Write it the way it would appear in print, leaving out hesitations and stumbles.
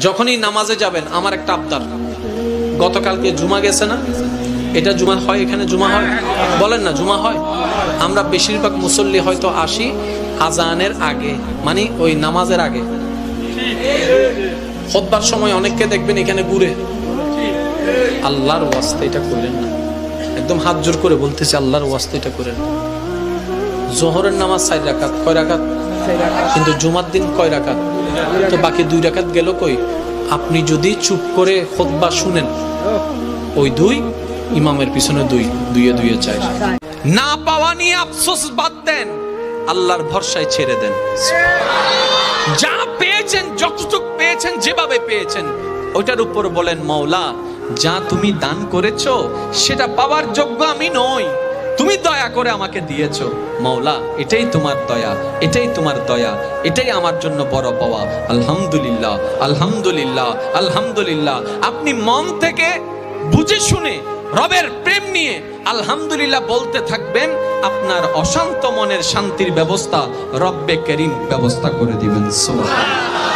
যখনই নামাজে যাবেন আমার একটা আবদার, গতকালকে জুমা গেছে না, এটা জুমা হয়, এখানে জুমা হয়, বলেন না জুমা হয়। আমরা বেশিরভাগ মুসল্লি হয়তো আসি আজানের আগে, মানে ওই নামাজের আগে। খুতবার সময় অনেককে দেখবেন এখানে ঘুরে। আল্লাহর ওয়াস্তে এটা করেন না, একদম হাত জোর করে বলতেছি, আল্লাহর ওয়াস্তে এটা করেন। জোহরের নামাজ 4 রাকাত, কয় রাকাত? কিন্তু জুমার দিন কয় রাকাত? তো বাকি 2 রাকাত গেল কই? আপনি যদি চুপ করে খুতবা শুনেন, ওই 2 ইমামের পিছনে 2, 2 4 না পাওয়া নিয়ে আফসোস বাদ দেন, আল্লাহর ভরসায় ছেড়ে দেন। যা পেয়েছেন, যতটুকু পেয়েছেন, যেভাবে পেয়েছেন, ওইটার উপর বলেন মাওলা যা তুমি দান করেছো সেটা পাওয়ার যোগ্য আমি নই, তুমি দয়া করে আমাকে দিয়েছো মাওলা, এটাই তোমার দয়া, এটাই তোমার দয়া, এটাই আমার জন্য বড় পাওয়া। আলহামদুলিল্লাহ, আলহামদুলিল্লাহ, আলহামদুলিল্লাহ। আপনি মন থেকে বুঝে শুনে রবের প্রেম নিয়ে আলহামদুলিল্লাহ বলতে থাকবেন, আপনার অশান্ত মনের শান্তির ব্যবস্থা রব্বে করিম ব্যবস্থা করে দিবেন। সুবহানাল্লাহ।